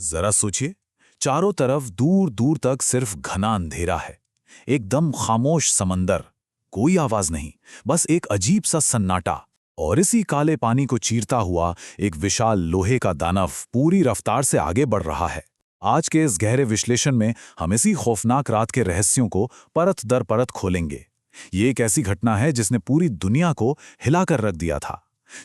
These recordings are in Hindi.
जरा सोचिए, चारों तरफ दूर दूर तक सिर्फ घना अंधेरा है। एकदम खामोश समंदर, कोई आवाज नहीं, बस एक अजीब सा सन्नाटा। और इसी काले पानी को चीरता हुआ एक विशाल लोहे का दानव पूरी रफ्तार से आगे बढ़ रहा है। आज के इस गहरे विश्लेषण में हम इसी खौफनाक रात के रहस्यों को परत दर परत खोलेंगे। ये एक ऐसी घटना है जिसने पूरी दुनिया को हिलाकर रख दिया था।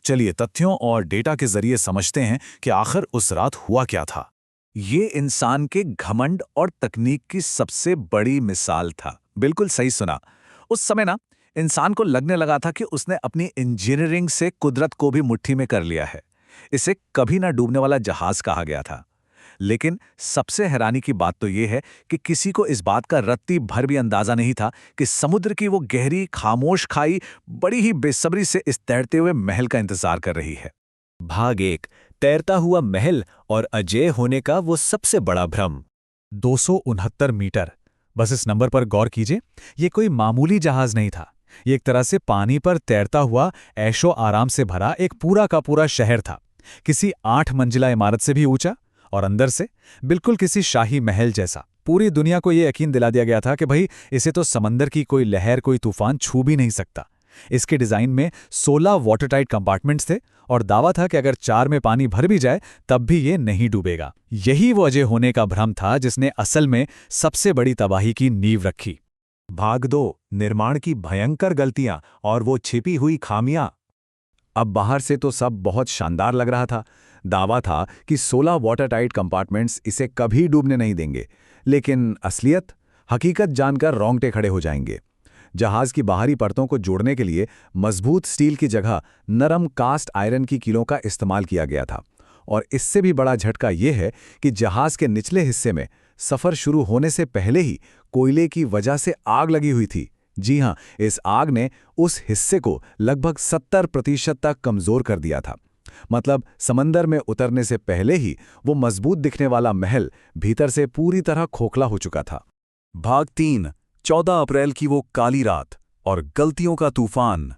चलिए तथ्यों और डेटा के जरिए समझते हैं कि आखिर उस रात हुआ क्या था। ये इंसान के घमंड और तकनीक की सबसे बड़ी मिसाल था। बिल्कुल सही सुना। उस समय ना इंसान को लगने लगा था कि उसने अपनी इंजीनियरिंग से कुदरत को भी मुट्ठी में कर लिया है। इसे कभी ना डूबने वाला जहाज कहा गया था। लेकिन सबसे हैरानी की बात तो यह है कि किसी को इस बात का रत्ती भर भी अंदाजा नहीं था कि समुद्र की वो गहरी खामोश खाई बड़ी ही बेसब्री से इस तैरते हुए महल का इंतजार कर रही है। भाग 1, तैरता हुआ महल और अजेय होने का वो सबसे बड़ा भ्रम। 269 मीटर। बस इस नंबर पर गौर कीजिए। ये कोई मामूली जहाज नहीं था। ये एक तरह से पानी पर तैरता हुआ ऐशो आराम से भरा एक पूरा का पूरा शहर था। किसी 8 मंजिला इमारत से भी ऊंचा, और अंदर से बिल्कुल किसी शाही महल जैसा। पूरी दुनिया को ये यकीन दिला दिया गया था कि भाई इसे तो समंदर की कोई लहर, कोई तूफान छू भी नहीं सकता। इसके डिजाइन में 16 वाटरटाइट कंपार्टमेंट्स थे और दावा था कि अगर 4 में पानी भर भी जाए तब भी ये नहीं डूबेगा। यही वो अजय होने का भ्रम था जिसने असल में सबसे बड़ी तबाही की नींव रखी। भाग 2, निर्माण की भयंकर गलतियां और वो छिपी हुई खामियां। अब बाहर से तो सब बहुत शानदार लग रहा था। दावा था कि 16 वाटरटाइट कंपार्टमेंट्स इसे कभी डूबने नहीं देंगे। लेकिन असलियत, हकीकत जानकर रोंगटे खड़े हो जाएंगे। जहाज की बाहरी परतों को जोड़ने के लिए मजबूत स्टील की जगह नरम कास्ट आयरन की कीलों का इस्तेमाल किया गया था। और इससे भी बड़ा झटका यह है कि जहाज के निचले हिस्से में सफर शुरू होने से पहले ही कोयले की वजह से आग लगी हुई थी। जी हां, इस आग ने उस हिस्से को लगभग 70% तक कमजोर कर दिया था। मतलब समंदर में उतरने से पहले ही वो मजबूत दिखने वाला महल भीतर से पूरी तरह खोखला हो चुका था। भाग 3, 14 अप्रैल की वो काली रात और गलतियों का तूफान।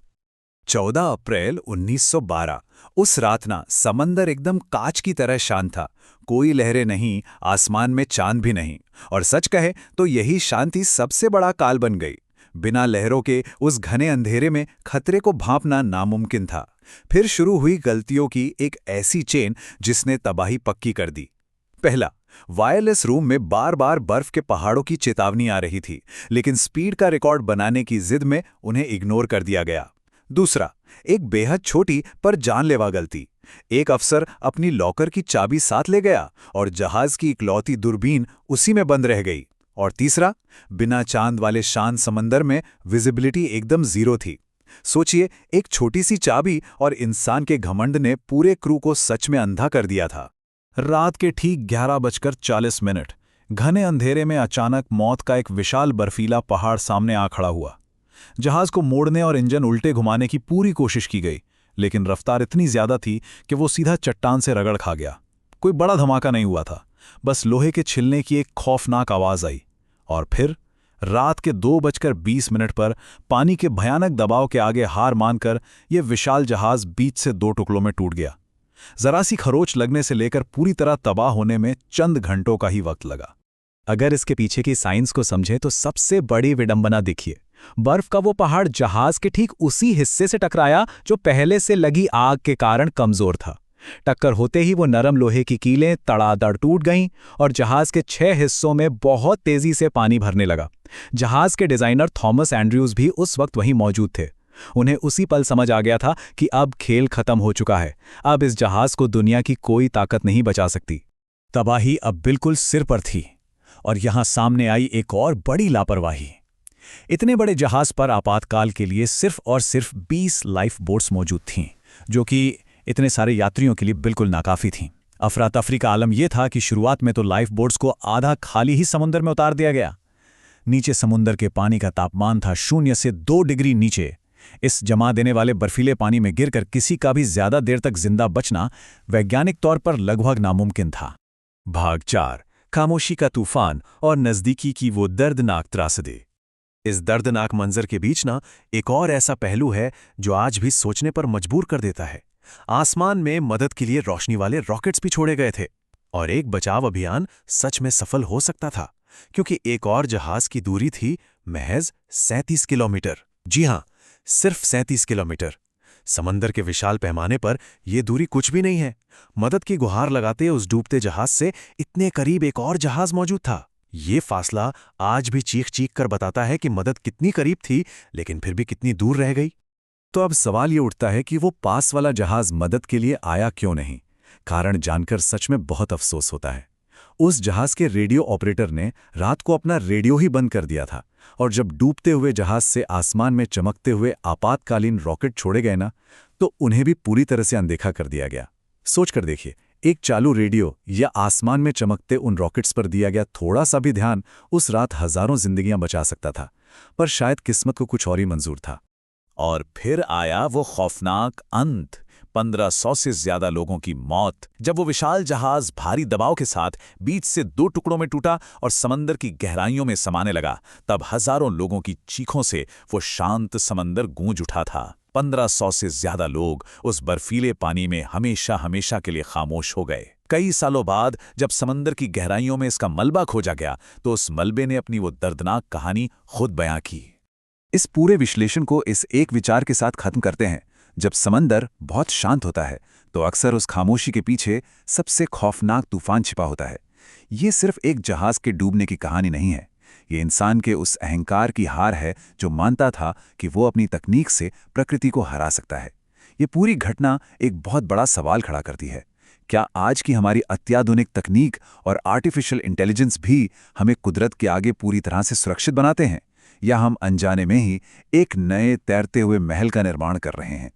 14 अप्रैल 1912। उस रात ना समंदर एकदम कांच की तरह शांत था। कोई लहरें नहीं, आसमान में चांद भी नहीं। और सच कहे तो यही शांति सबसे बड़ा काल बन गई। बिना लहरों के उस घने अंधेरे में खतरे को भांपना नामुमकिन था। फिर शुरू हुई गलतियों की एक ऐसी चेन जिसने तबाही पक्की कर दी। पहला, वायरलेस रूम में बार बार बर्फ के पहाड़ों की चेतावनी आ रही थी, लेकिन स्पीड का रिकॉर्ड बनाने की जिद में उन्हें इग्नोर कर दिया गया। दूसरा, एक बेहद छोटी पर जानलेवा गलती। एक अफसर अपनी लॉकर की चाबी साथ ले गया और जहाज की इकलौती दूरबीन उसी में बंद रह गई। और तीसरा, बिना चांद वाले शांत समंदर में विजिबिलिटी एकदम जीरो थी। सोचिए, एक छोटी सी चाबी और इंसान के घमंड ने पूरे क्रू को सच में अंधा कर दिया था। रात के ठीक 11:40 घने अंधेरे में अचानक मौत का एक विशाल बर्फीला पहाड़ सामने आ खड़ा हुआ। जहाज को मोड़ने और इंजन उल्टे घुमाने की पूरी कोशिश की गई, लेकिन रफ्तार इतनी ज्यादा थी कि वो सीधा चट्टान से रगड़ खा गया। कोई बड़ा धमाका नहीं हुआ था, बस लोहे के छिलने की एक खौफनाक आवाज आई। और फिर रात के 2:20 पर पानी के भयानक दबाव के आगे हार मानकर यह विशाल जहाज बीच से 2 टुकड़ों में टूट गया। जरा सी खरोच लगने से लेकर पूरी तरह तबाह होने में चंद घंटों का ही वक्त लगा। अगर इसके पीछे की साइंस को समझे तो सबसे बड़ी विडंबना देखिए। बर्फ का वो पहाड़ जहाज के ठीक उसी हिस्से से टकराया जो पहले से लगी आग के कारण कमजोर था। टक्कर होते ही वो नरम लोहे की कीलें तड़ातड़ टूट गईं और जहाज के 6 हिस्सों में बहुत तेजी से पानी भरने लगा। जहाज के डिजाइनर थॉमस एंड्रयूज भी उस वक्त वहीं मौजूद थे। उन्हें उसी पल समझ आ गया था कि अब खेल खत्म हो चुका है। अब इस जहाज को दुनिया की कोई ताकत नहीं बचा सकती। तबाही अब बिल्कुल सिर पर थी। और यहां सामने आई एक और बड़ी लापरवाही। इतने बड़े जहाज पर आपातकाल के लिए सिर्फ और सिर्फ 20 लाइफ बोट्स मौजूद थीं, जो कि इतने सारे यात्रियों के लिए बिल्कुल नाकाफी थीं। अफरा तफरी का आलम यह था कि शुरुआत में तो लाइफ बोट्स को आधा खाली ही समुद्र में उतार दिया गया। नीचे समुद्र के पानी का तापमान था 0 से 2 डिग्री नीचे। इस जमा देने वाले बर्फीले पानी में गिरकर किसी का भी ज्यादा देर तक जिंदा बचना वैज्ञानिक तौर पर लगभग नामुमकिन था। भाग 4, खामोशी का तूफान और नजदीकी की वो दर्दनाक त्रासदी। इस दर्दनाक मंजर के बीच ना एक और ऐसा पहलू है जो आज भी सोचने पर मजबूर कर देता है। आसमान में मदद के लिए रोशनी वाले रॉकेट्स भी छोड़े गए थे। और एक बचाव अभियान सच में सफल हो सकता था, क्योंकि एक और जहाज की दूरी थी महज 37 किलोमीटर। जी हां, सिर्फ 37 किलोमीटर। समंदर के विशाल पैमाने पर यह दूरी कुछ भी नहीं है। मदद की गुहार लगाते उस डूबते जहाज से इतने करीब एक और जहाज मौजूद था। ये फासला आज भी चीख चीख कर बताता है कि मदद कितनी करीब थी, लेकिन फिर भी कितनी दूर रह गई। तो अब सवाल ये उठता है कि वो पास वाला जहाज मदद के लिए आया क्यों नहीं। कारण जानकर सच में बहुत अफसोस होता है। उस जहाज के रेडियो ऑपरेटर ने रात को अपना रेडियो ही बंद कर दिया था, और जब डूबते हुए जहाज से आसमान में चमकते हुए आपातकालीन रॉकेट छोड़े गए ना, तो उन्हें भी पूरी तरह से अनदेखा कर दिया गया। सोच कर देखिए, एक चालू रेडियो या आसमान में चमकते उन रॉकेट्स पर दिया गया थोड़ा सा भी ध्यान उस रात हजारों जिंदगियां बचा सकता था। पर शायद किस्मत को कुछ और ही मंजूर था। और फिर आया वो खौफनाक अंत, 1500 से ज्यादा लोगों की मौत, जब वो विशाल जहाज भारी दबाव के साथ बीच से 2 टुकड़ों में टूटा और समंदर की गहराइयों में समाने लगा। तब हजारों लोगों की चीखों से वो शांत समंदर गूंज उठा था। 1500 से ज्यादा लोग उस बर्फीले पानी में हमेशा हमेशा के लिए खामोश हो गए। कई सालों बाद जब समंदर की गहराइयों में इसका मलबा खोजा गया, तो उस मलबे ने अपनी वो दर्दनाक कहानी खुद बयां की। इस पूरे विश्लेषण को इस एक विचार के साथ खत्म करते हैं। जब समंदर बहुत शांत होता है, तो अक्सर उस खामोशी के पीछे सबसे खौफनाक तूफान छिपा होता है। ये सिर्फ एक जहाज के डूबने की कहानी नहीं है। ये इंसान के उस अहंकार की हार है जो मानता था कि वो अपनी तकनीक से प्रकृति को हरा सकता है। ये पूरी घटना एक बहुत बड़ा सवाल खड़ा करती है। क्या आज की हमारी अत्याधुनिक तकनीक और आर्टिफिशियल इंटेलिजेंस भी हमें कुदरत के आगे पूरी तरह से सुरक्षित बनाते हैं, या हम अनजाने में ही एक नए तैरते हुए महल का निर्माण कर रहे हैं?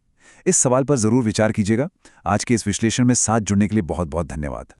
इस सवाल पर जरूर विचार कीजिएगा। आज के इस विश्लेषण में साथ जुड़ने के लिए बहुत बहुत धन्यवाद।